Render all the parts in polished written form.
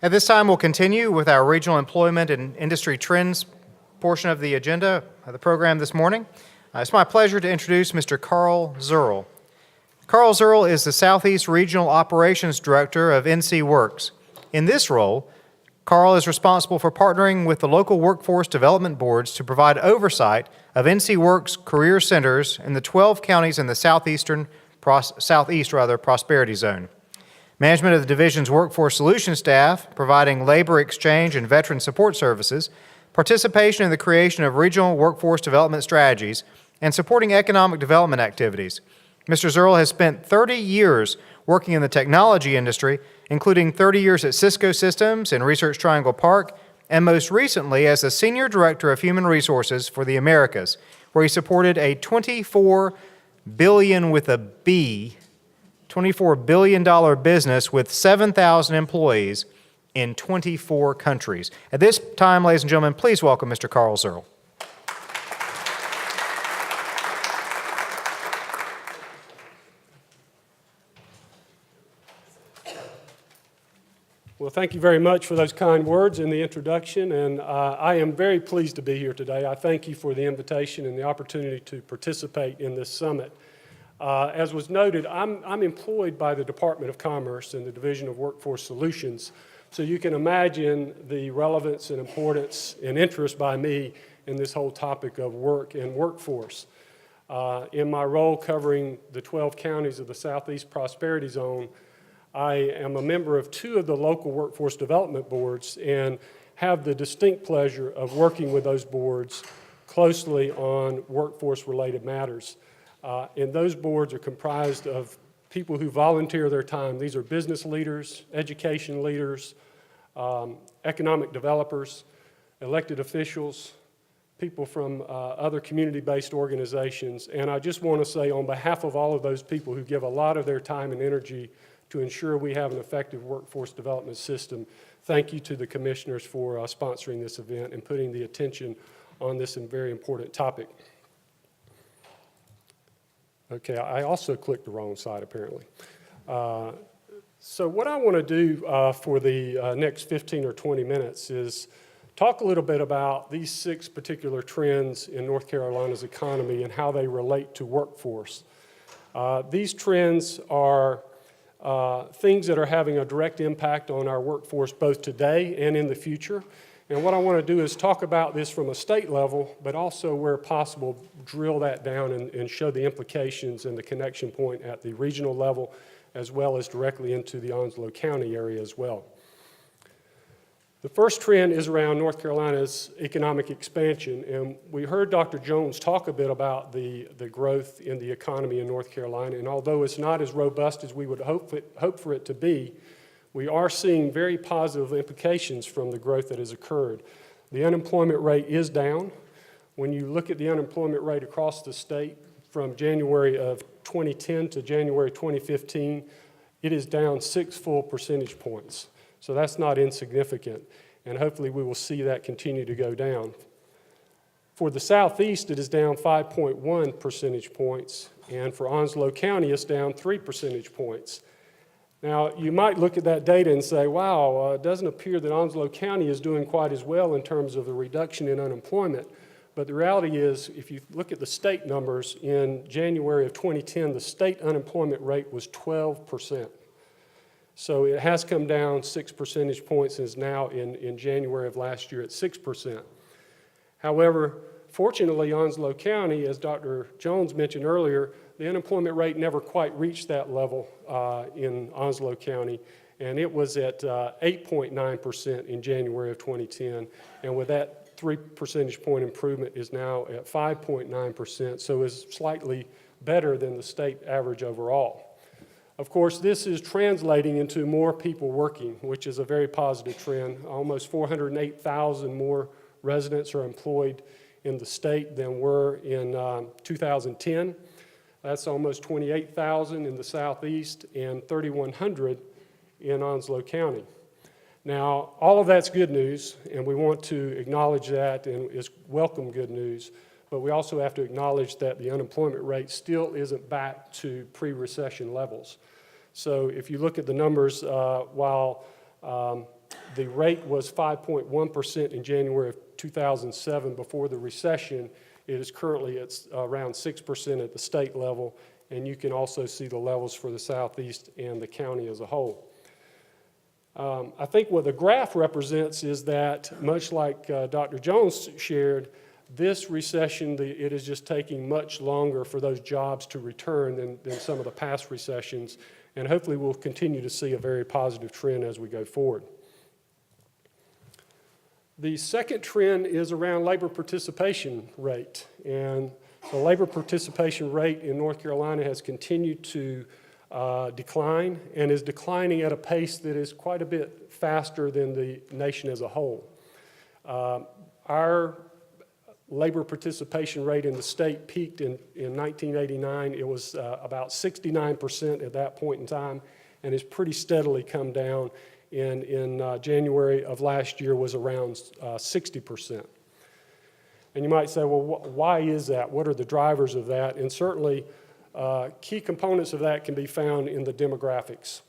At this time, we'll continue with our regional employment and industry trends portion of the agenda of the program this morning. It's my pleasure to introduce Mr. Karl Zurl. Karl Zurl is the Southeast Regional Operations Director of NCWorks. In this role, Karl is responsible for partnering with the local workforce development boards to provide oversight of NCWorks career centers in the 12 counties in the Southeast Prosperity Zone. Management of the division's workforce solutions staff, providing labor exchange and veteran support services, participation in the creation of regional workforce development strategies, and supporting economic development activities. Mr. Zurl has spent 30 years working in the technology industry, including 30 years at Cisco Systems in Research Triangle Park, and most recently as the Senior Director of Human Resources for the Americas, where he supported a $24 billion business with 7,000 employees in 24 countries. At this time, ladies and gentlemen, please welcome Mr. Karl Zurl. Well, thank you very much for those kind words in the introduction, and I am very pleased to be here today. I thank you for the invitation and the opportunity to participate in this summit. As was noted, I'm employed by the Department of Commerce in the Division of Workforce Solutions, so you can imagine the relevance and importance and interest by me in this whole topic of work and workforce. In my role covering the 12 counties of the Southeast Prosperity Zone, I am a member of 2 of the local workforce development boards and have the distinct pleasure of working with those boards closely on workforce-related matters. And those boards are comprised of people who volunteer their time. These are business leaders, education leaders, economic developers, elected officials, people from other community-based organizations. And I just want to say on behalf of all of those people who give a lot of their time and energy to ensure we have an effective workforce development system, thank you to the commissioners for sponsoring this event and putting the attention on this very important topic. Okay, I also clicked the wrong side apparently. So what I want to do for the next 15 or 20 minutes is talk a little bit about these 6 particular trends in North Carolina's economy and how they relate to workforce. These trends are things that are having a direct impact on our workforce both today and in the future. And what I want to do is talk about this from a state level, but also where possible, drill that down and show the implications and the connection point at the regional level, as well as directly into the Onslow County area as well. The first trend is around North Carolina's economic expansion, and we heard Dr. Jones talk a bit about the growth in the economy in North Carolina, and although it's not as robust as we would hope for it to be, we are seeing very positive implications from the growth that has occurred. The unemployment rate is down. When you look at the unemployment rate across the state from January of 2010 to January 2015, it is down 6 full percentage points. So that's not insignificant, and hopefully we will see that continue to go down. For the Southeast, it is down 5.1 percentage points, and for Onslow County, it's down 3 percentage points. Now, you might look at that data and say, wow, it doesn't appear that Onslow County is doing quite as well in terms of the reduction in unemployment, but the reality is, if you look at the state numbers, in January of 2010, the state unemployment rate was 12%. So it has come down 6 percentage points and is now in January of last year at 6%. However, fortunately, Onslow County, as Dr. Jones mentioned earlier, the unemployment rate never quite reached that level in Onslow County, and it was at 8.9% in January of 2010, and with that 3 percentage point improvement is now at 5.9%, so is slightly better than the state average overall. Of course, this is translating into more people working, which is a very positive trend. Almost 408,000 more residents are employed in the state than were in 2010. That's almost 28,000 in the Southeast and 3,100 in Onslow County. Now, all of that's good news, and we want to acknowledge that, and it's welcome good news, but we also have to acknowledge that the unemployment rate still isn't back to pre-recession levels. So if you look at the numbers, while The rate was 5.1% in January of 2007 before the recession. It is currently at around 6% at the state level, and you can also see the levels for the Southeast and the county as a whole. I think what the graph represents is that, much like Dr. Jones shared, this recession, it is just taking much longer for those jobs to return than some of the past recessions, and hopefully we'll continue to see a very positive trend as we go forward. The second trend is around labor participation rate, and the labor participation rate in North Carolina has continued to decline and is declining at a pace that is quite a bit faster than the nation as a whole. Our labor participation rate in the state peaked in 1989. It was about 69% at that point in time, and has pretty steadily come down. In January of last year was around 60%. And you might say, well, why is that? What are the drivers of that? And certainly, key components of that can be found in the demographics.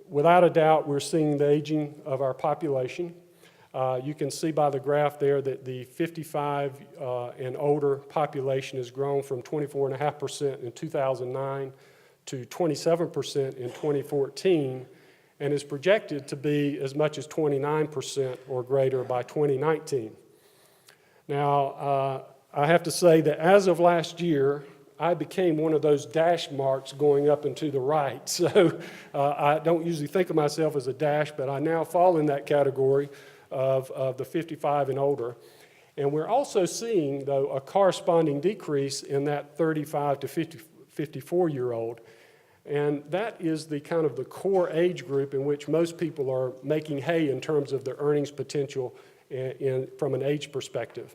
Without a doubt, we're seeing the aging of our population. You can see by the graph there that the 55 and older population has grown from 24.5% in 2009 to 27% in 2014, and is projected to be as much as 29% or greater by 2019. Now, I have to say that as of last year, I became one of those dash marks going up and to the right. So I don't usually think of myself as a dash, but I now fall in that category of the 55 and older. And we're also seeing, though, a corresponding decrease in that 35 to 54-year-old. And that is the kind of the core age group in which most people are making hay in terms of their earnings potential from an age perspective.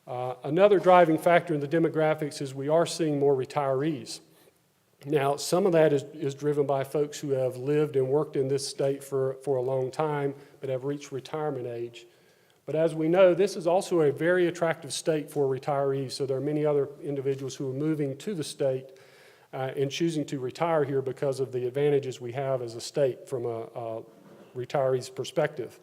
Another driving factor in the demographics is we are seeing more retirees. Now, some of that is driven by folks who have lived and worked in this state for a long time, but have reached retirement age. But as we know, this is also a very attractive state for retirees, so there are many other individuals who are moving to the state and choosing to retire here because of the advantages we have as a state from a retiree's perspective.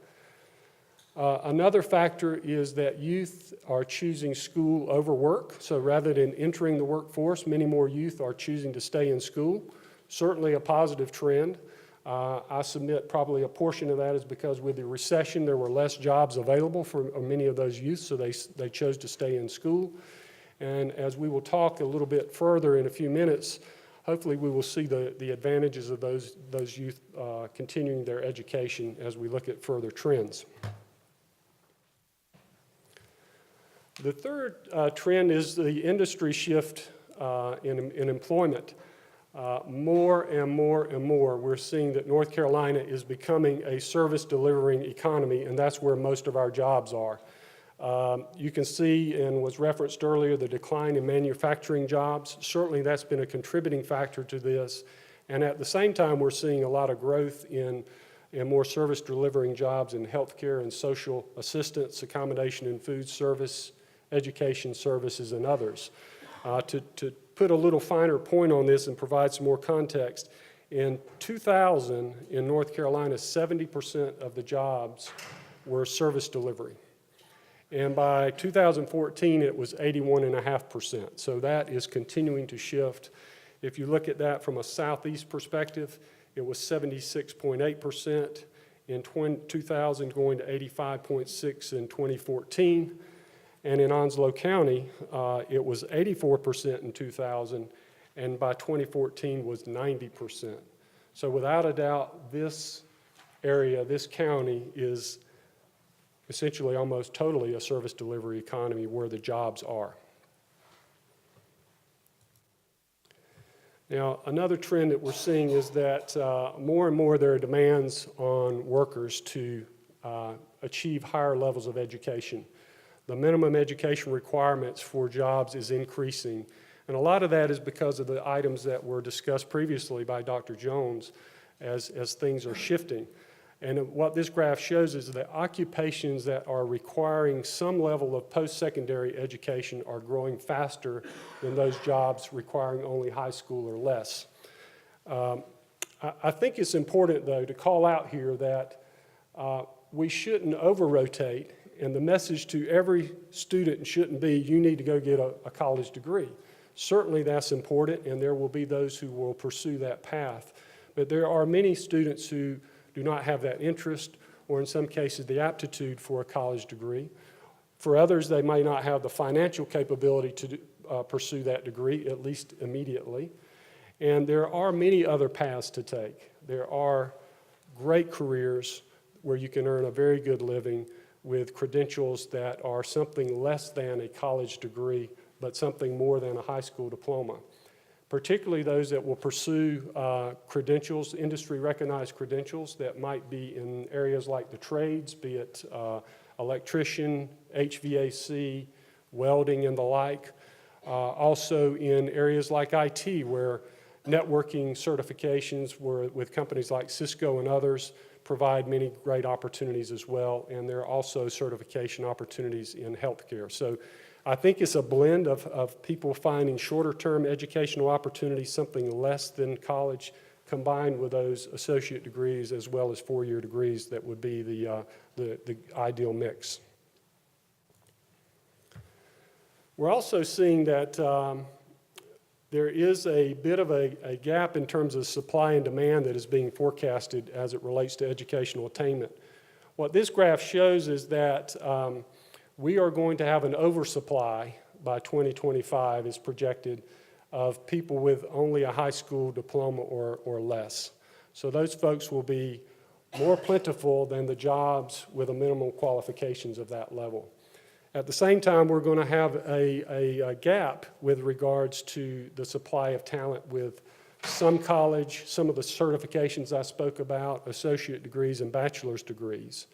Another factor is that youth are choosing school over work. So rather than entering the workforce, many more youth are choosing to stay in school. Certainly a positive trend. I submit probably a portion of that is because with the recession, there were less jobs available for many of those youth, so they chose to stay in school. And as we will talk a little bit further in a few minutes, hopefully we will see the advantages of those youth continuing their education as we look at further trends. The third trend is the industry shift in employment. More and more and more, we're seeing that North Carolina is becoming a service delivering economy, and that's where most of our jobs are. You can see, and was referenced earlier, the decline in manufacturing jobs. Certainly that's been a contributing factor to this. And at the same time, we're seeing a lot of growth in more service delivering jobs in healthcare and social assistance, accommodation and food service, education services, and others. To put a little finer point on this and provide some more context, in 2000 in North Carolina, 70% of the jobs were service delivery. And by 2014, it was 81.5%. So that is continuing to shift. If you look at that from a Southeast perspective, it was 76.8% in 2000, going to 85.6% in 2014. And in Onslow County, it was 84% in 2000, and by 2014 was 90%. So without a doubt, this area, this county is essentially almost totally a service delivery economy where the jobs are. Now, another trend that we're seeing is that more and more there are demands on workers to achieve higher levels of education. The minimum education requirements for jobs is increasing, and a lot of that is because of the items that were discussed previously by Dr. Jones as things are shifting. And what this graph shows is that occupations that are requiring some level of post-secondary education are growing faster than those jobs requiring only high school or less. I think it's important, though, to call out here that we shouldn't over-rotate, and the message to every student shouldn't be, you need to go get a college degree. Certainly that's important, and there will be those who will pursue that path. But there are many students who do not have that interest, or in some cases the aptitude for a college degree. For others, they may not have the financial capability to pursue that degree, at least immediately. And there are many other paths to take. There are great careers where you can earn a very good living with credentials that are something less than a college degree, but something more than a high school diploma. Particularly those that will pursue credentials, industry-recognized credentials that might be in areas like the trades, be it electrician, HVAC, welding, and the like. Also in areas like IT, where networking certifications with companies like Cisco and others provide many great opportunities as well, and there are also certification opportunities in healthcare. So I think it's a blend of people finding shorter-term educational opportunities, something less than college, combined with those associate degrees as well as four-year degrees that would be the ideal mix. We're also seeing that there is a bit of a gap in terms of supply and demand that is being forecasted as it relates to educational attainment. What this graph shows is that we are going to have an oversupply by 2025 is projected of people with only a high school diploma or less. So those folks will be more plentiful than the jobs with a minimum qualifications of that level. At the same time, we're going to have a gap with regards to the supply of talent with some college, some of the certifications I spoke about, associate degrees and bachelor's degrees.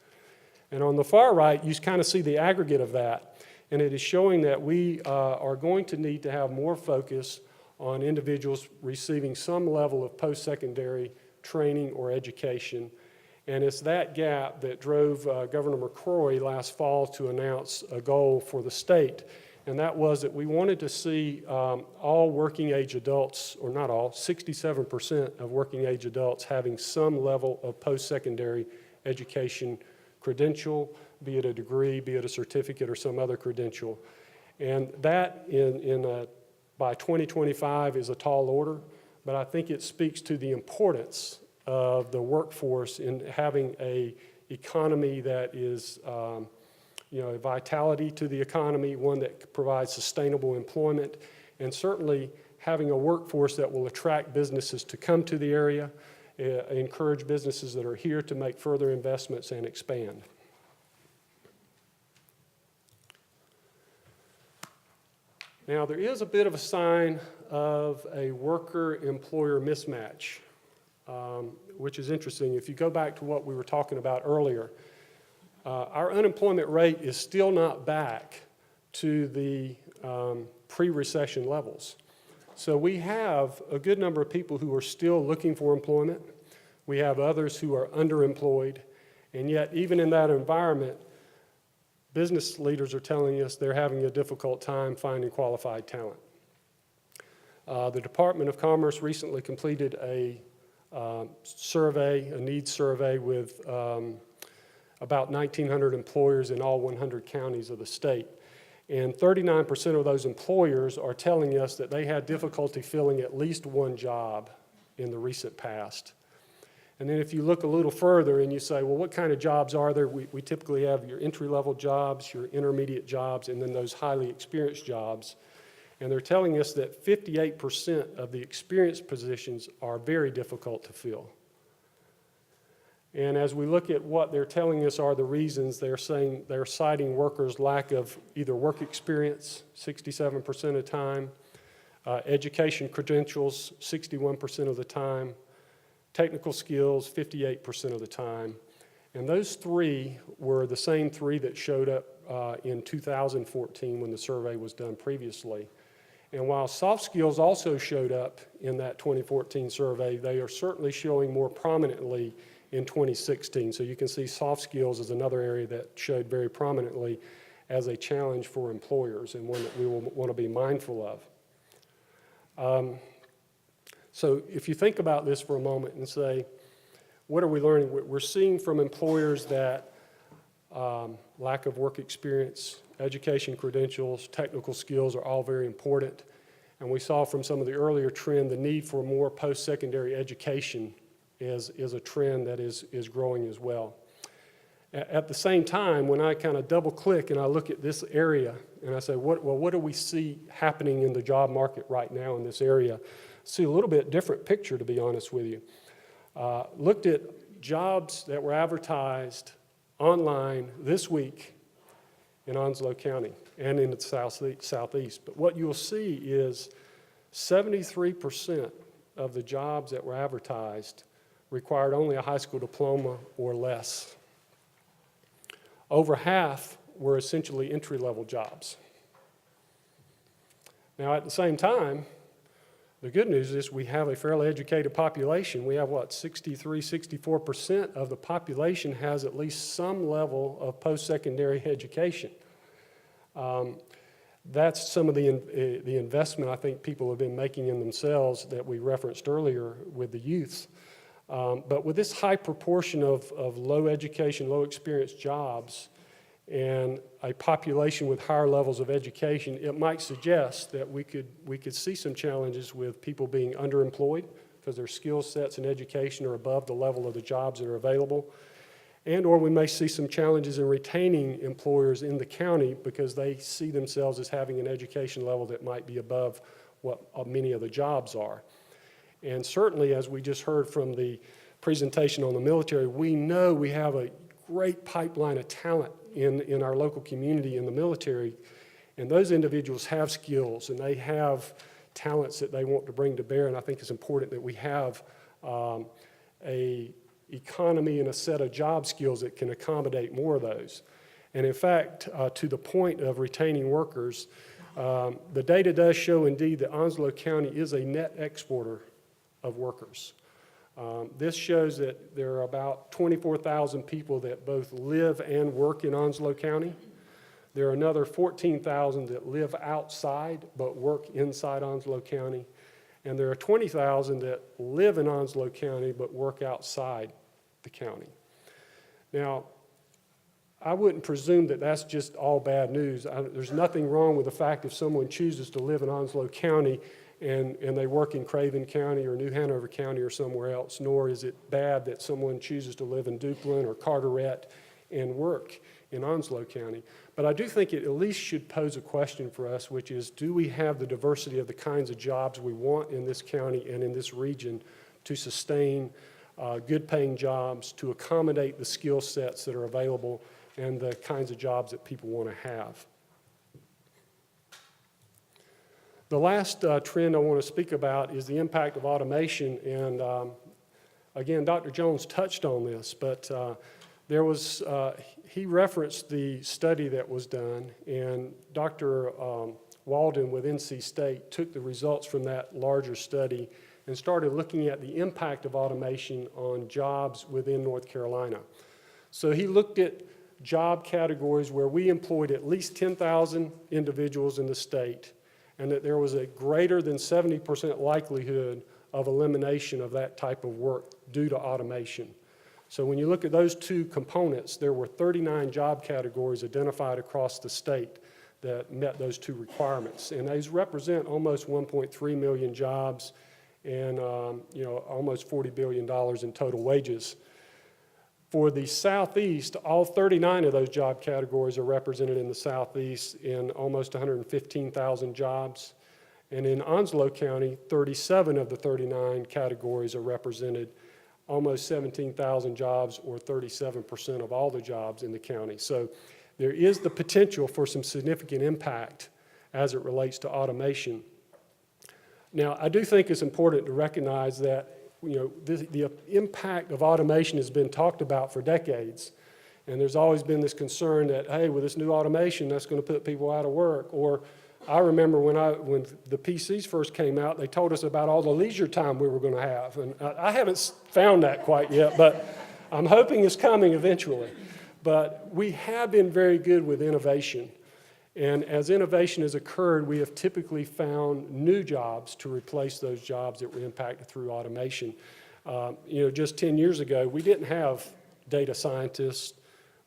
And on the far right, you kind of see the aggregate of that, and it is showing that we are going to need to have more focus on individuals receiving some level of post-secondary training or education. And it's that gap that drove Governor McCrory last fall to announce a goal for the state. And that was that we wanted to see all working age adults, or not all, 67% of working age adults having some level of post-secondary education credential, be it a degree, be it a certificate, or some other credential. And that by 2025 is a tall order, but I think it speaks to the importance of the workforce in having a economy that is, a vitality to the economy, one that provides sustainable employment, and certainly having a workforce that will attract businesses to come to the area, encourage businesses that are here to make further investments and expand. Now, there is a bit of a sign of a worker-employer mismatch, which is interesting. If you go back to what we were talking about earlier, our unemployment rate is still not back to the pre-recession levels. So we have a good number of people who are still looking for employment. We have others who are underemployed, and yet even in that environment, business leaders are telling us they're having a difficult time finding qualified talent. The Department of Commerce recently completed a survey, a needs survey with about 1,900 employers in all 100 counties of the state. And 39% of those employers are telling us that they had difficulty filling at least one job in the recent past. And then if you look a little further and you say, well, what kind of jobs are there? We typically have your entry-level jobs, your intermediate jobs, and then those highly experienced jobs. And they're telling us that 58% of the experienced positions are very difficult to fill. And as we look at what they're telling us are the reasons, they're citing workers' lack of either work experience, 67% of the time, education credentials, 61% of the time, technical skills, 58% of the time. And those three were the same three that showed up in 2014 when the survey was done previously. And while soft skills also showed up in that 2014 survey, they are certainly showing more prominently in 2016. So you can see soft skills is another area that showed very prominently as a challenge for employers and one that we will want to be mindful of. So if you think about this for a moment and say, what are we learning? We're seeing from employers that lack of work experience, education credentials, technical skills are all very important. And we saw from some of the earlier trend, the need for more post-secondary education is a trend that is growing as well. At the same time, when I kind of double click and I look at this area and I say, what do we see happening in the job market right now in this area? I see a little bit different picture, to be honest with you. Looked at jobs that were advertised online this week in Onslow County and in the southeast. But what you'll see is 73% of the jobs that were advertised required only a high school diploma or less. Over half were essentially entry-level jobs. Now, at the same time, the good news is we have a fairly educated population. We have, 64% of the population has at least some level of post-secondary education. That's some of the investment I think people have been making in themselves that we referenced earlier with the youths. But with this high proportion of low education, low experience jobs, and a population with higher levels of education, it might suggest that we could see some challenges with people being underemployed because their skill sets and education are above the level of the jobs that are available. And or we may see some challenges in retaining employers in the county because they see themselves as having an education level that might be above what many of the jobs are. And certainly, as we just heard from the presentation on the military, we know we have a great pipeline of talent in our local community in the military, and those individuals have skills and they have talents that they want to bring to bear, and I think it's important that we have a economy and a set of job skills that can accommodate more of those. And in fact, to the point of retaining workers, the data does show indeed that Onslow County is a net exporter of workers. This shows that there are about 24,000 people that both live and work in Onslow County. There are another 14,000 that live outside but work inside Onslow County. And there are 20,000 that live in Onslow County but work outside the county. Now, I wouldn't presume that that's just all bad news. There's nothing wrong with the fact if someone chooses to live in Onslow County and they work in Craven County or New Hanover County or somewhere else, nor is it bad that someone chooses to live in Duplin or Carteret and work in Onslow County. But I do think it at least should pose a question for us, which is, do we have the diversity of the kinds of jobs we want in this county and in this region to sustain good paying jobs, to accommodate the skill sets that are available and the kinds of jobs that people want to have? The last trend I want to speak about is the impact of automation, and again, Dr. Jones touched on this, but he referenced the study that was done, and Dr. Walden with NC State took the results from that larger study and started looking at the impact of automation on jobs within North Carolina. So he looked at job categories where we employed at least 10,000 individuals in the state, and that there was a greater than 70% likelihood of elimination of that type of work due to automation. So when you look at those two components, there were 39 job categories identified across the state that met those two requirements. And these represent almost 1.3 million jobs and almost $40 billion in total wages. For the Southeast, all 39 of those job categories are represented in the Southeast in almost 115,000 jobs. And in Onslow County, 37 of the 39 categories are represented, almost 17,000 jobs, or 37% of all the jobs in the county. So there is the potential for some significant impact as it relates to automation. Now, I do think it's important to recognize that the impact of automation has been talked about for decades, and there's always been this concern that, hey, with this new automation, that's going to put people out of work. Or I remember when the PCs first came out, they told us about all the leisure time we were going to have, and I haven't found that quite yet, but I'm hoping it's coming eventually. But we have been very good with innovation. And as innovation has occurred, we have typically found new jobs to replace those jobs that were impacted through automation. Just 10 years ago, we didn't have data scientists,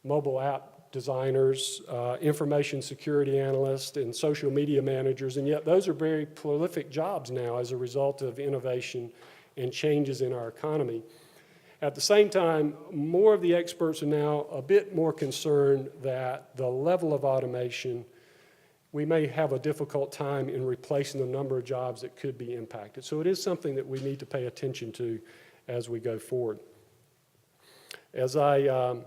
mobile app designers, information security analysts, and social media managers, and yet those are very prolific jobs now as a result of innovation and changes in our economy. At the same time, more of the experts are now a bit more concerned that the level of automation, we may have a difficult time in replacing the number of jobs that could be impacted. So it is something that we need to pay attention to as we go forward. As I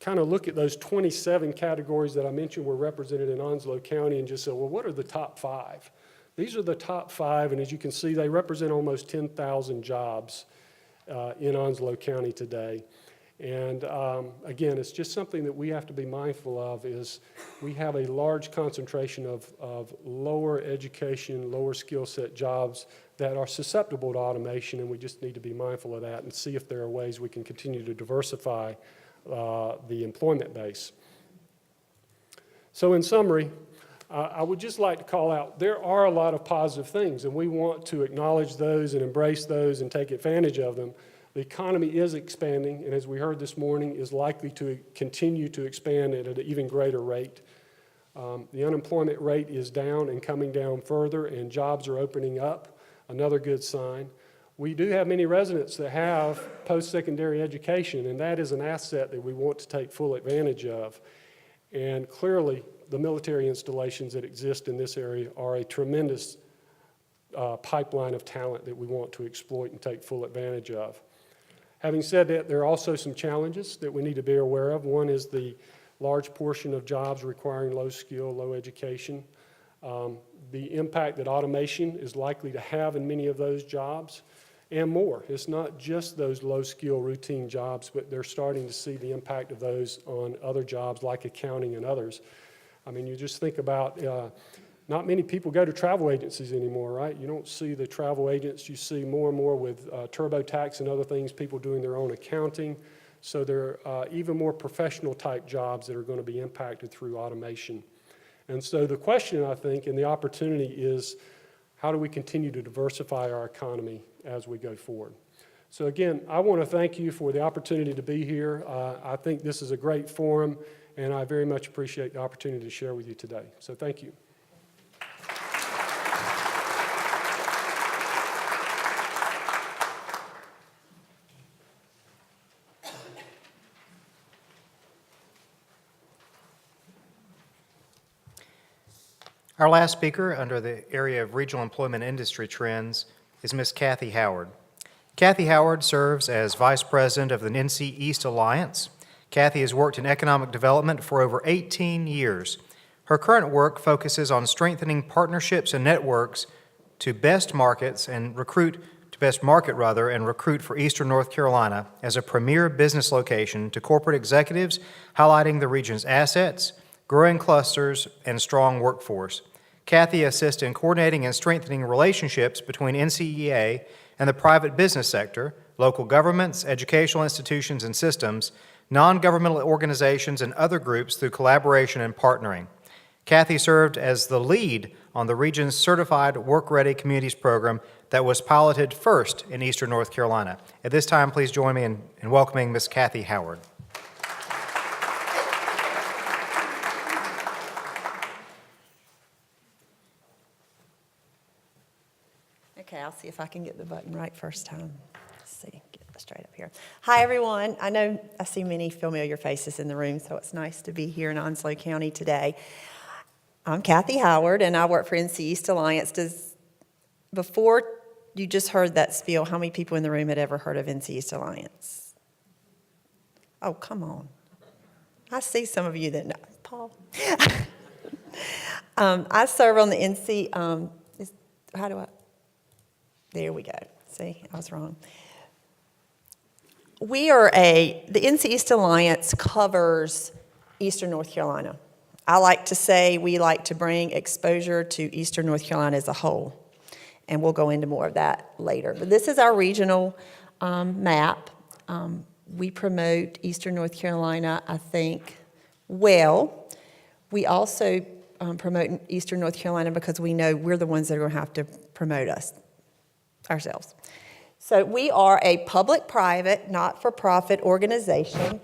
kind of look at those 27 categories that I mentioned were represented in Onslow County and just say, well, what are the top 5? These are the top 5, and as you can see, they represent almost 10,000 jobs in Onslow County today. And again, it's just something that we have to be mindful of is we have a large concentration of lower education, lower skill set jobs that are susceptible to automation, and we just need to be mindful of that and see if there are ways we can continue to diversify the employment base. So in summary, I would just like to call out, there are a lot of positive things, and we want to acknowledge those and embrace those and take advantage of them. The economy is expanding, and as we heard this morning, is likely to continue to expand at an even greater rate. The unemployment rate is down and coming down further, and jobs are opening up, another good sign. We do have many residents that have post-secondary education, and that is an asset that we want to take full advantage of. And clearly, the military installations that exist in this area are a tremendous pipeline of talent that we want to exploit and take full advantage of. Having said that, there are also some challenges that we need to be aware of. One is the large portion of jobs requiring low skill, low education. The impact that automation is likely to have in many of those jobs and more. It's not just those low skill routine jobs, but they're starting to see the impact of those on other jobs like accounting and others. I mean, you just think about, not many people go to travel agencies anymore, right? You don't see the travel agents. You see more and more with TurboTax and other things, people doing their own accounting. So there are even more professional type jobs that are going to be impacted through automation. And so the question, I think, and the opportunity is, how do we continue to diversify our economy as we go forward? So again, I want to thank you for the opportunity to be here. I think this is a great forum, and I very much appreciate the opportunity to share with you today. So thank you. Our last speaker under the area of regional employment industry trends is Ms. Kathy Howard. Kathy Howard serves as Vice President of the NCEast Alliance. Kathy has worked in economic development for over 18 years. Her current work focuses on strengthening partnerships and networks to best market for Eastern North Carolina as a premier business location to corporate executives, highlighting the region's assets, growing clusters, and strong workforce. Kathy assists in coordinating and strengthening relationships between NCEA and the private business sector, local governments, educational institutions and systems, non-governmental organizations, and other groups through collaboration and partnering. Kathy served as the lead on the region's Certified Work-Ready Communities program that was piloted first in Eastern North Carolina. At this time, please join me in welcoming Ms. Kathy Howard. Okay, I'll see if I can get the button right first time. Let's see, get it straight up here. Hi, everyone. I know I see many familiar faces in the room, so it's nice to be here in Onslow County today. I'm Kathy Howard, and I work for NCEast Alliance. Before you just heard that spiel, how many people in the room had ever heard of NCEast Alliance? Oh, come on. I see some of you that know. Paul. I serve on the NC, there we go. See, I was wrong. The NCEast Alliance covers Eastern North Carolina. I like to say we like to bring exposure to Eastern North Carolina as a whole, and we'll go into more of that later. But this is our regional map. We promote Eastern North Carolina, I think, well. We also promote Eastern North Carolina because we know we're the ones that are going to have to promote us ourselves. So we are a public-private, not-for-profit organization.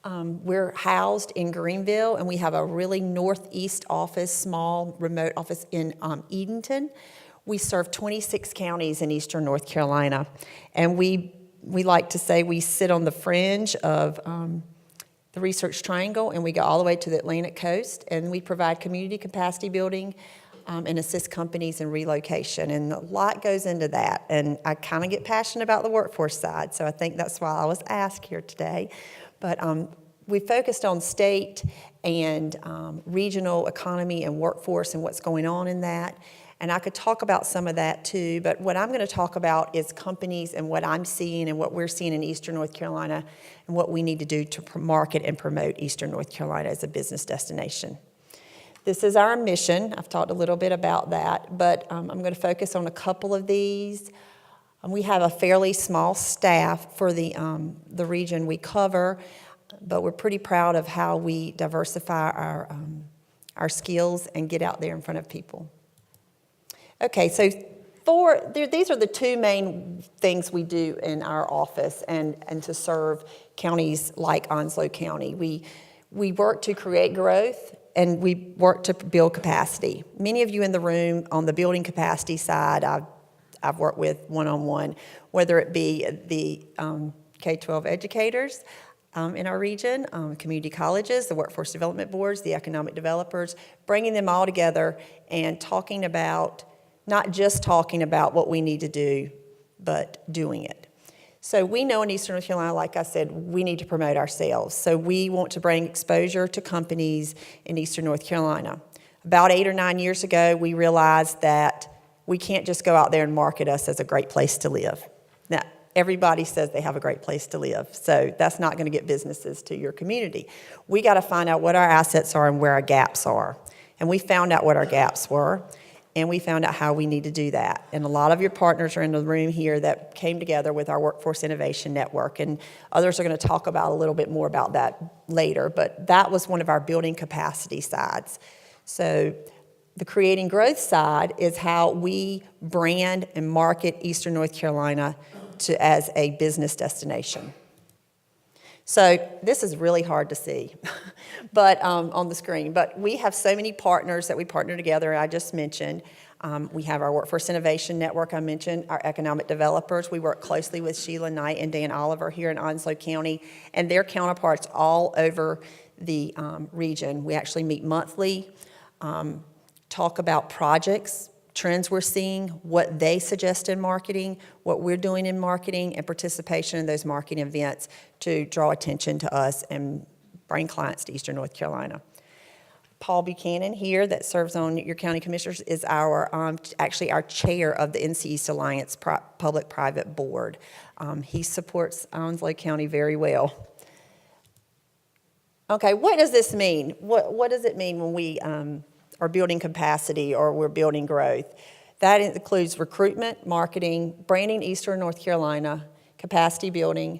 We're housed in Greenville, and we have a really northeast office, small remote office in Eaton. We serve 26 counties in eastern North Carolina, and we like to say we sit on the fringe of the Research Triangle, and we go all the way to the Atlantic coast, and we provide community capacity building and assist companies in relocation, and a lot goes into that. And I kind of get passionate about the workforce side, so I think that's why I was asked here today. But we focused on state and regional economy and workforce and what's going on in that. And I could talk about some of that too, but what I'm going to talk about is companies and what I'm seeing and what we're seeing in Eastern North Carolina and what we need to do to market and promote Eastern North Carolina as a business destination. This is our mission. I've talked a little bit about that, but I'm going to focus on a couple of these. We have a fairly small staff for the region we cover, but we're pretty proud of how we diversify our skills and get out there in front of people. Okay, so these are the two main things we do in our office and to serve counties like Onslow County. We work to create growth, and we work to build capacity. Many of you in the room on the building capacity side, I've worked with one-on-one, whether it be the K-12 educators in our region, community colleges, the workforce development boards, the economic developers, bringing them all together and talking about, not just talking about what we need to do, but doing it. So we know in Eastern North Carolina, like I said, we need to promote ourselves. So we want to bring exposure to companies in Eastern North Carolina. About 8 or 9 years ago, we realized that we can't just go out there and market us as a great place to live. Now, everybody says they have a great place to live, so that's not going to get businesses to your community. We got to find out what our assets are and where our gaps are. And we found out what our gaps were, and we found out how we need to do that. And a lot of your partners are in the room here that came together with our Workforce Innovation Network, and others are going to talk about a little bit more about that later, but that was one of our building capacity sides. So the creating growth side is how we brand and market Eastern North Carolina as a business destination. So this is really hard to see but on the screen. But we have so many partners that we partner together, I just mentioned. We have our Workforce Innovation Network, I mentioned, our economic developers. We work closely with Sheila Knight and Dan Oliver here in Onslow County, and their counterparts all over the region. We actually meet monthly, talk about projects, trends we're seeing, what they suggest in marketing, what we're doing in marketing, and participation in those marketing events to draw attention to us and bring clients to Eastern North Carolina. Paul Buchanan here, that serves on your county commissioners, is actually our chair of the NCEast Alliance Public-Private Board. He supports Onslow County very well. Okay, what does this mean? What does it mean when we are building capacity or we're building growth? That includes recruitment, marketing, branding Eastern North Carolina, capacity building,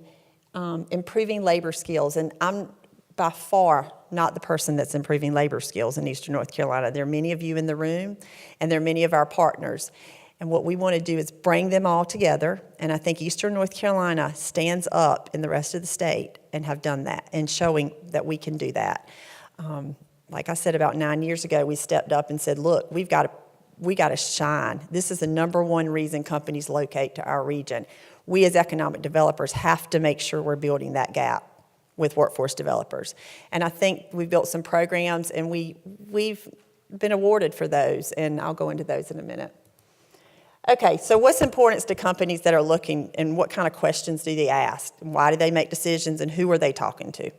improving labor skills. And I'm by far not the person that's improving labor skills in Eastern North Carolina. There are many of you in the room, and there are many of our partners. And what we want to do is bring them all together. And I think Eastern North Carolina stands up in the rest of the state and have done that and showing that we can do that. Like I said, about 9 years ago, we stepped up and said, look, we got to shine. This is the number one reason companies locate to our region. We as economic developers have to make sure we're building that gap with workforce developers. And I think we've built some programs, and we've been awarded for those, and I'll go into those in a minute. Okay, so what's important to companies that are looking, and what kind of questions do they ask? Why do they make decisions, and who are they talking to?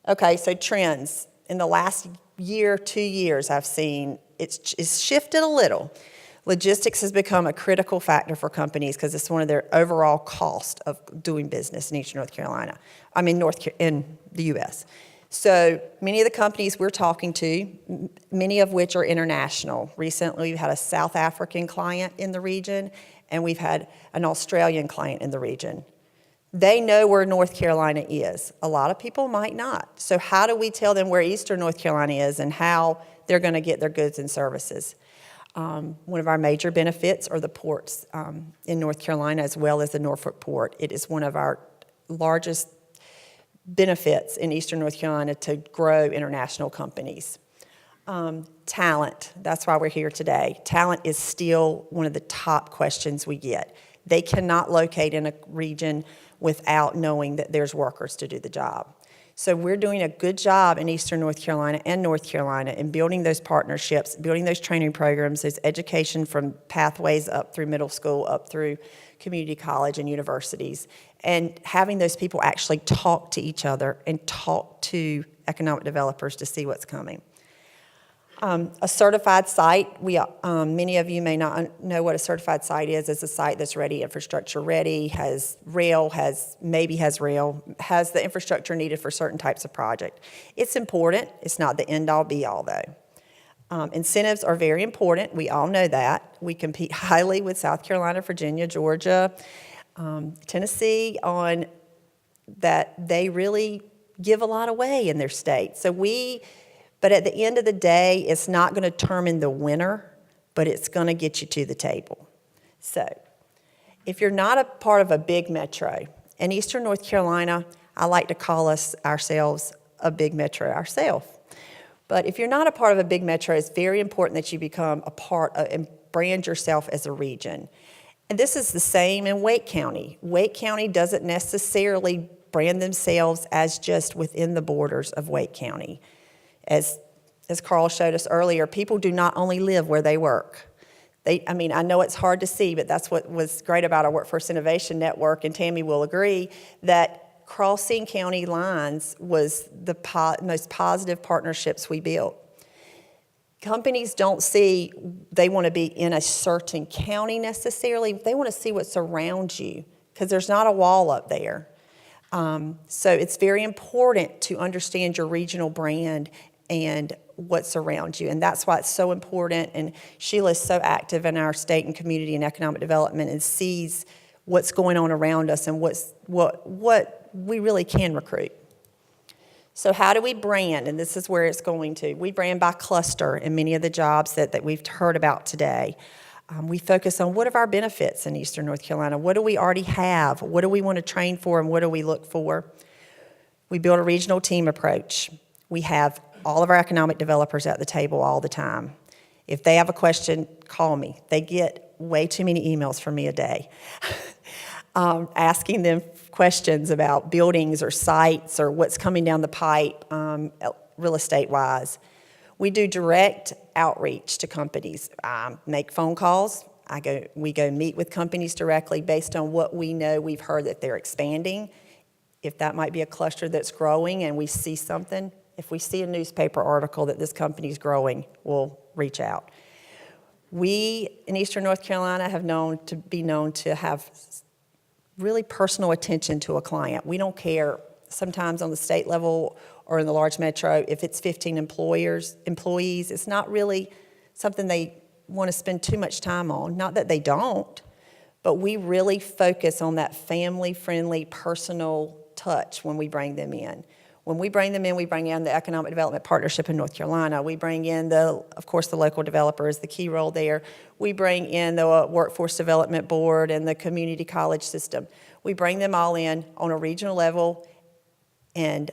Okay, so trends. In the last year, 2 years, I've seen it's shifted a little. Logistics has become a critical factor for companies because it's one of their overall cost of doing business in Eastern North Carolina. In the U.S. So many of the companies we're talking to, many of which are international. Recently, we've had a South African client in the region, and we've had an Australian client in the region. They know where North Carolina is. A lot of people might not. So how do we tell them where Eastern North Carolina is and how they're going to get their goods and services? One of our major benefits are the ports in North Carolina as well as the Norfolk Port. It is one of our largest benefits in Eastern North Carolina to grow international companies. Talent, that's why we're here today. Talent is still one of the top questions we get. They cannot locate in a region without knowing that there's workers to do the job. So we're doing a good job in Eastern North Carolina and North Carolina in building those partnerships, building those training programs, those education from pathways up through middle school, up through community college and universities, and having those people actually talk to each other and talk to economic developers to see what's coming. A certified site, many of you may not know what a certified site is. It's a site that's ready, infrastructure ready, has the infrastructure needed for certain types of project. It's important. It's not the end-all, be-all, though. Incentives are very important. We all know that. We compete highly with South Carolina, Virginia, Georgia, Tennessee on that. They really give a lot away in their state. But at the end of the day, it's not going to determine the winner, but it's going to get you to the table. So if you're not a part of a big metro, in Eastern North Carolina, I like to call ourselves a big metro ourselves. But if you're not a part of a big metro, it's very important that you become a part of and brand yourself as a region. And this is the same in Wake County. Wake County doesn't necessarily brand themselves as just within the borders of Wake County. As Karl showed us earlier, people do not only live where they work. I know it's hard to see, but that's what was great about our Workforce Innovation Network, and Tammy will agree, that crossing county lines was the most positive partnerships we built. Companies don't see they want to be in a certain county necessarily. They want to see what's around you because there's not a wall up there. So it's very important to understand your regional brand and what's around you. And that's why it's so important. And Sheila's so active in our state and community and economic development and sees what's going on around us and what we really can recruit. So how do we brand? And this is where it's going to. We brand by cluster in many of the jobs that we've heard about today. We focus on what are our benefits in Eastern North Carolina? What do we already have? What do we want to train for and what do we look for? We build a regional team approach. We have all of our economic developers at the table all the time. If they have a question, call me. They get way too many emails from me a day asking them questions about buildings or sites or what's coming down the pipe real estate-wise. We do direct outreach to companies, make phone calls. We go meet with companies directly based on what we know. We've heard that they're expanding. If that might be a cluster that's growing and we see something, if we see a newspaper article that this company's growing, we'll reach out. We in Eastern North Carolina have been known to have really personal attention to a client. We don't care sometimes on the state level or in the large metro if it's 15 employees. It's not really something they want to spend too much time on. Not that they don't, but we really focus on that family-friendly, personal touch when we bring them in. When we bring them in, we bring in the Economic Development Partnership in North Carolina. We bring in, of course, the local developers, the key role there. We bring in the Workforce Development Board and the community college system. We bring them all in on a regional level and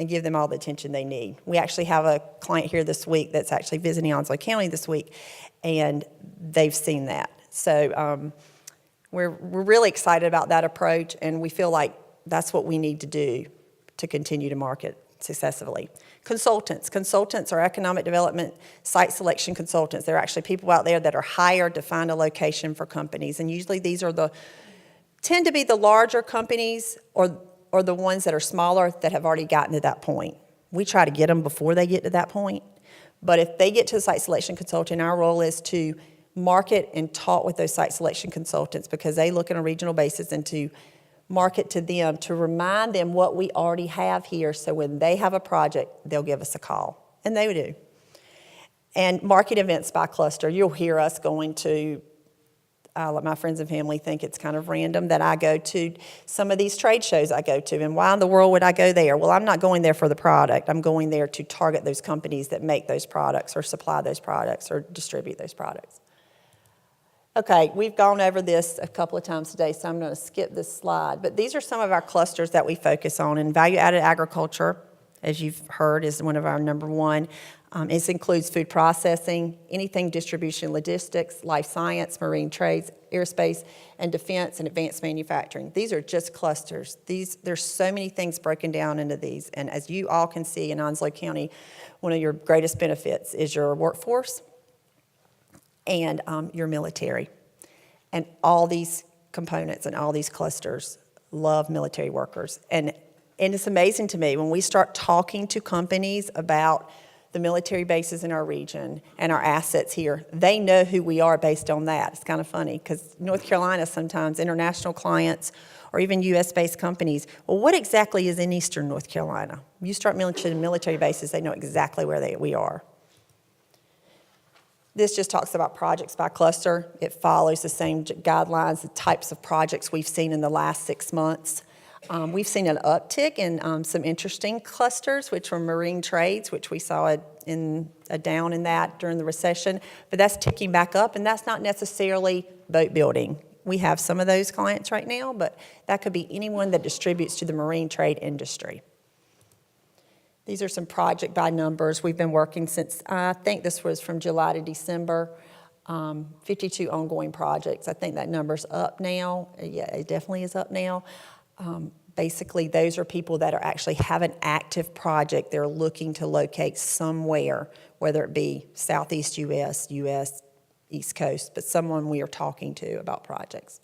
give them all the attention they need. We actually have a client here this week that's actually visiting Onslow County this week, and they've seen that. So we're really excited about that approach, and we feel like that's what we need to do to continue to market successfully. Consultants are economic development site selection consultants. They're actually people out there that are hired to find a location for companies, and usually these tend to be the larger companies or the ones that are smaller that have already gotten to that point. We try to get them before they get to that point, but if they get to the site selection consultant, our role is to market and talk with those site selection consultants because they look on a regional basis and to market to them, to remind them what we already have here so when they have a project, they'll give us a call. And they do. And market events by cluster. You'll hear us going to Let my friends and family think it's kind of random that I go to some of these trade shows I go to. And why in the world would I go there? Well, I'm not going there for the product. I'm going there to target those companies that make those products or supply those products or distribute those products. Okay, we've gone over this a couple of times today, so I'm going to skip this slide. But these are some of our clusters that we focus on. And value-added agriculture, as you've heard, is one of our number one. This includes food processing, anything distribution, logistics, life science, marine trades, aerospace, and defense and advanced manufacturing. These are just clusters. There's so many things broken down into these. And as you all can see in Onslow County, one of your greatest benefits is your workforce and your military. And all these components and all these clusters love military workers. And it's amazing to me when we start talking to companies about the military bases in our region and our assets here, they know who we are based on that. It's kind of funny because North Carolina sometimes, international clients or even U.S.-based companies, well, what exactly is in eastern North Carolina? You start mentioning military bases, they know exactly where we are. This just talks about projects by cluster. It follows the same guidelines, the types of projects we've seen in the last 6 months. We've seen an uptick in some interesting clusters, which were marine trades, which we saw a down in that during the recession. But that's ticking back up, and that's not necessarily boat building. We have some of those clients right now, but that could be anyone that distributes to the marine trade industry. These are some project by numbers. We've been working since, I think this was from July to December, 52 ongoing projects. I think that number's up now. Yeah, it definitely is up now. Basically, those are people that are actually have an active project they're looking to locate somewhere, whether it be Southeast U.S., East Coast, but someone we are talking to about projects.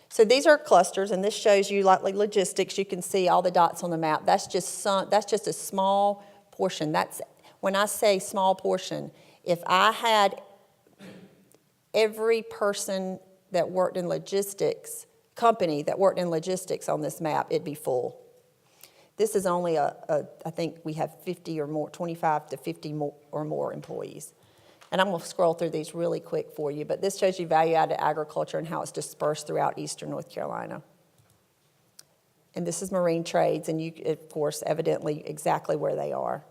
So these are clusters, and this shows you like logistics. You can see all the dots on the map. That's just a small portion. That's when I say small portion. If I had every person that worked in logistics, company that worked in logistics on this map, it'd be full. This is only I think we have 50 or more, 25 to 50 more or more employees. And I'm going to scroll through these really quick for you, but this shows you value-added agriculture and how it's dispersed throughout eastern North Carolina. And this is marine trades, and you, of course, evidently exactly where they are.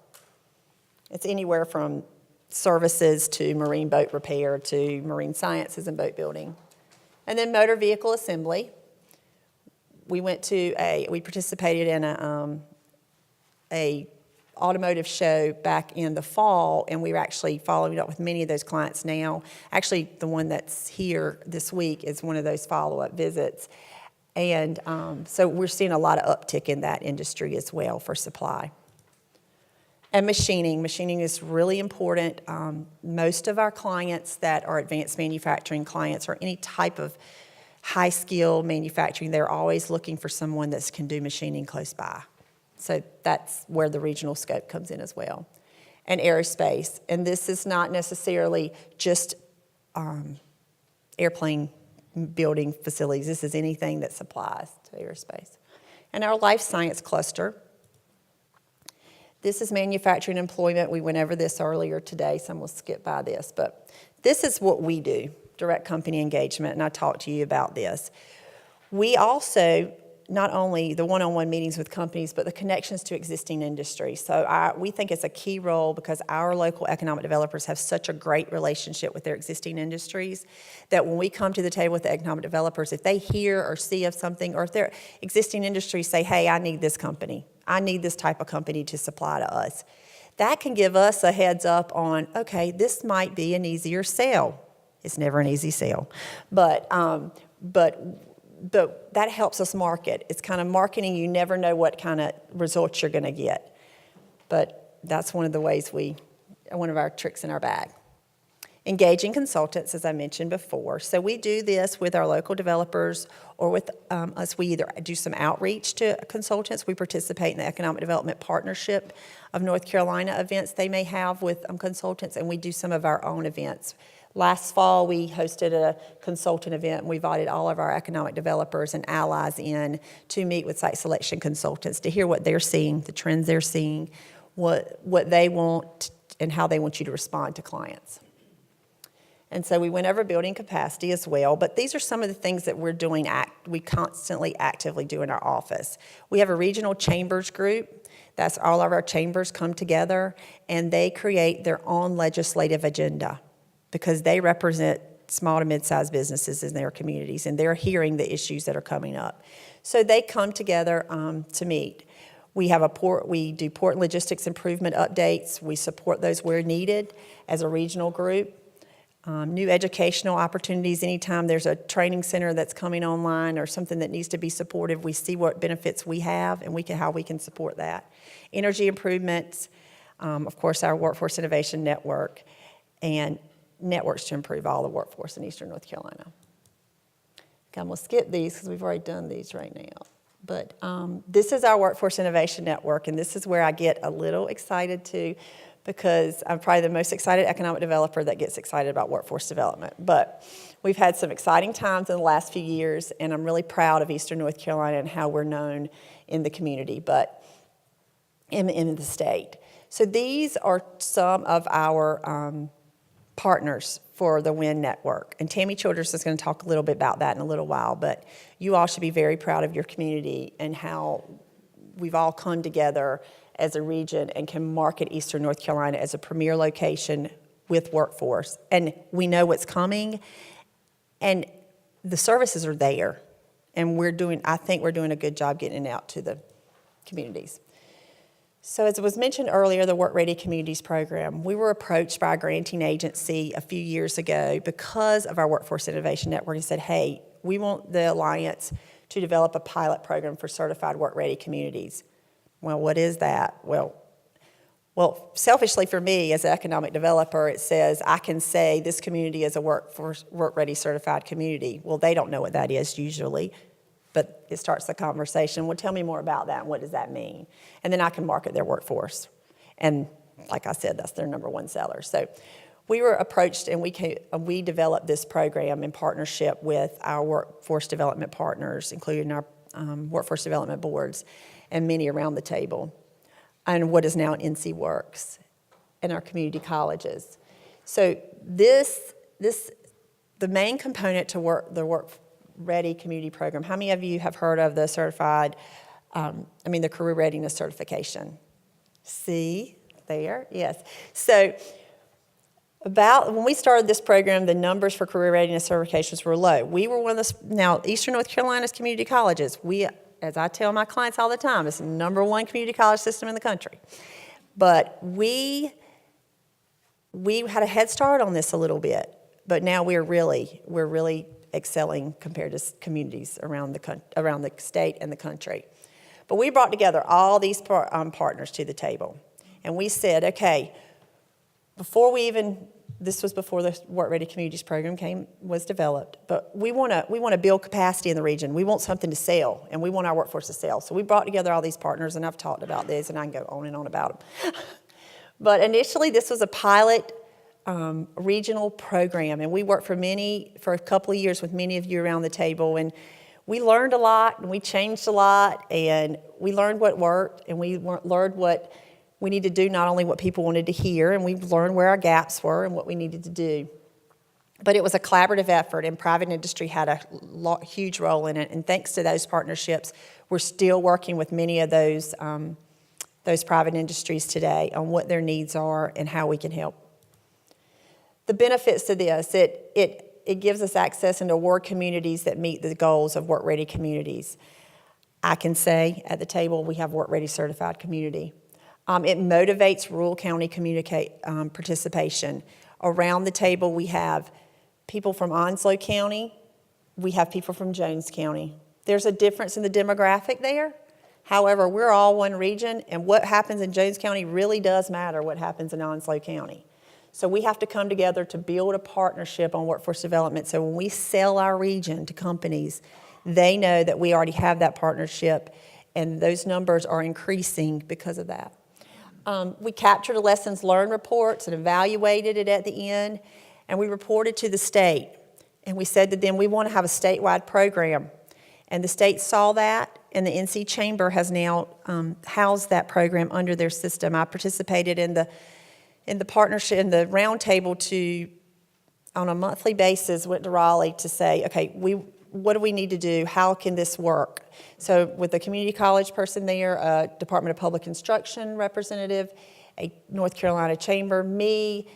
It's anywhere from services to marine boat repair to marine sciences and boat building. And then motor vehicle assembly. We participated in a automotive show back in the fall, and we were actually following up with many of those clients now. Actually, the one that's here this week is one of those follow-up visits. And so we're seeing a lot of uptick in that industry as well for supply. And machining. Machining is really important. Most of our clients that are advanced manufacturing clients or any type of high-skill manufacturing, they're always looking for someone that can do machining close by. So that's where the regional scope comes in as well. And aerospace. And this is not necessarily just airplane building facilities. This is anything that supplies to aerospace. And our life science cluster. This is manufacturing employment. We went over this earlier today, so I'm going to skip by this. But this is what we do, direct company engagement, and I talked to you about this. We also, not only the one-on-one meetings with companies, but the connections to existing industries. So we think it's a key role because our local economic developers have such a great relationship with their existing industries that when we come to the table with the economic developers, if they hear or see of something, or if their existing industries say, hey, I need this company, I need this type of company to supply to us, that can give us a heads up on, okay, this might be an easier sale. It's never an easy sale, but that helps us market. It's kind of marketing. You never know what kind of results you're going to get. But that's one of the ways one of our tricks in our bag. Engaging consultants, as I mentioned before. So we do this with our local developers or with us. We either do some outreach to consultants. We participate in the Economic Development Partnership of North Carolina events they may have with consultants, and we do some of our own events. Last fall, we hosted a consultant event, and we invited all of our economic developers and allies in to meet with site selection consultants to hear what they're seeing, the trends they're seeing, what they want, and how they want you to respond to clients. And so we went over building capacity as well, but these are some of the things that we're doing, we constantly actively do in our office. We have a regional chambers group. That's all of our chambers come together, and they create their own legislative agenda because they represent small to mid-sized businesses in their communities, and they're hearing the issues that are coming up. So they come together to meet. We do port and logistics improvement updates. We support those where needed as a regional group. New educational opportunities, anytime there's a training center that's coming online or something that needs to be supported, we see what benefits we have and how we can support that. Energy improvements, of course, our Workforce Innovation Network, and networks to improve all the workforce in Eastern North Carolina. Okay, I'm going to skip these because we've already done these right now. But this is our Workforce Innovation Network, and this is where I get a little excited too, because I'm probably the most excited economic developer that gets excited about workforce development. But we've had some exciting times in the last few years, and I'm really proud of Eastern North Carolina and how we're known in the community, but in the state. So these are some of our partners for the WIN network. And Tammy Childers is going to talk a little bit about that in a little while, but you all should be very proud of your community and how we've all come together as a region and can market Eastern North Carolina as a premier location with workforce. And we know what's coming, and the services are there. And I think we're doing a good job getting it out to the communities. So as it was mentioned earlier, the Work Ready Communities program, we were approached by a granting agency a few years ago because of our Workforce Innovation Network and said, hey, we want the Alliance to develop a pilot program for certified Work Ready communities. Well, what is that? Well, selfishly for me as an economic developer, it says I can say this community is a Work Ready certified community. Well, they don't know what that is usually, but it starts the conversation. Well, tell me more about that and what does that mean? And then I can market their workforce. And like I said, that's their number one seller. So we were approached and we developed this program in partnership with our workforce development partners, including our workforce development boards and many around the table, and what is now NCWorks and our community colleges. So the main component to the Work Ready Community Program, how many of you have heard of the the Career Readiness Certification? See, there, yes. So when we started this program, the numbers for career readiness certifications were low. We were one of now Eastern North Carolina's community colleges. As I tell my clients all the time, it's the number one community college system in the country. But we had a head start on this a little bit, but now we're really excelling compared to communities around the state and the country. But we brought together all these partners to the table, and we said, okay, this was before the Work Ready Communities program was developed, but we want to build capacity in the region. We want something to sell, and we want our workforce to sell. So we brought together all these partners, and I've talked about this, and I can go on and on about them. But initially, this was a pilot regional program, and we worked for a couple of years with many of you around the table, and we learned a lot, and we changed a lot, and we learned what worked, and we learned what we need to do, not only what people wanted to hear, and we learned where our gaps were and what we needed to do. But it was a collaborative effort, and private industry had a huge role in it. And thanks to those partnerships, we're still working with many of those private industries today on what their needs are and how we can help. The benefits to this, it gives us access into award communities that meet the goals of Work Ready communities. I can say at the table we have Work Ready certified community. It motivates rural county participation. Around the table, we have people from Onslow County. We have people from Jones County. There's a difference in the demographic there. However, we're all one region, and what happens in Jones County really does matter what happens in Onslow County. So we have to come together to build a partnership on workforce development. So when we sell our region to companies, they know that we already have that partnership, and those numbers are increasing because of that. We captured the lessons learned reports and evaluated it at the end, and we reported to the state. And we said to them, we want to have a statewide program. And the state saw that, and the NC Chamber has now housed that program under their system. I participated in the partnership, in the roundtable to on a monthly basis, went to Raleigh to say, okay, what do we need to do? How can this work? So with the community college person there, a Department of Public Instruction representative, a North Carolina Chamber, me,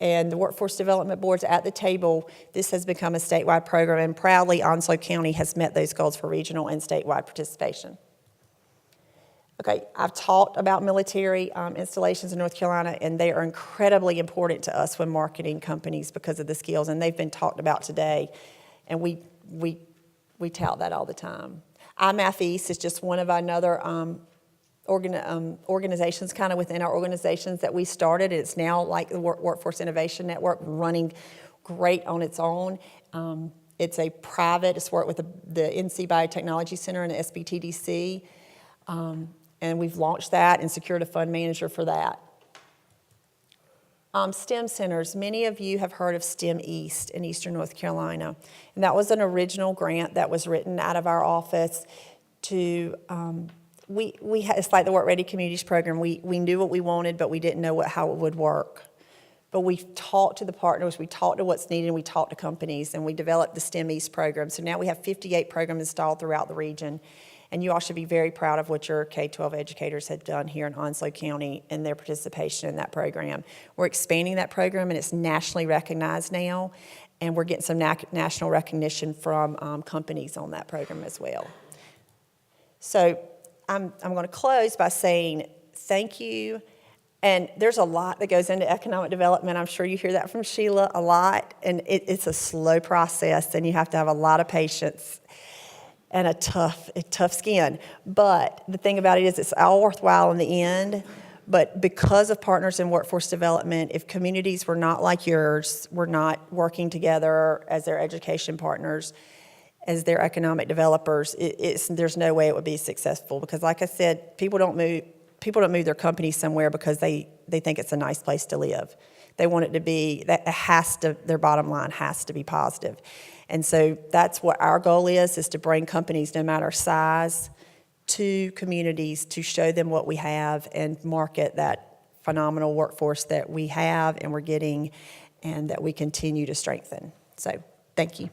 and the Workforce Development Boards at the table, this has become a statewide program, and proudly Onslow County has met those goals for regional and statewide participation. Okay, I've talked about military installations in North Carolina, and they are incredibly important to us when marketing companies because of the skills, and they've been talked about today, and we tout that all the time. NCEast is just one of another organizations kind of within our organizations that we started. It's now like the Workforce Innovation Network running great on its own. It's a private, it's worked with the NC Biotechnology Center and the SBTDC. And we've launched that and secured a fund manager for that. STEM centers, many of you have heard of NCEast in Eastern North Carolina. And that was an original grant that was written out of our office to, it's like the Work Ready Communities program. We knew what we wanted, but we didn't know how it would work. But we talked to the partners, we talked to what's needed, and we talked to companies, and we developed the NCEast program. So now we have 58 programs installed throughout the region. And you all should be very proud of what your K-12 educators have done here in Onslow County in their participation in that program. We're expanding that program, and it's nationally recognized now, and we're getting some national recognition from companies on that program as well. So I'm going to close by saying thank you. And there's a lot that goes into economic development. I'm sure you hear that from Sheila a lot, and it's a slow process, and you have to have a lot of patience and a tough skin. But the thing about it is it's all worthwhile in the end. But because of partners in workforce development, if communities were not like yours, were not working together as their education partners, as their economic developers, there's no way it would be successful. Because like I said, people don't move their company somewhere because they think it's a nice place to live. They want it to be, their bottom line has to be positive. And so that's what our goal is to bring companies, no matter size, to communities to show them what we have and market that phenomenal workforce that we have and we're getting and that we continue to strengthen. So thank you.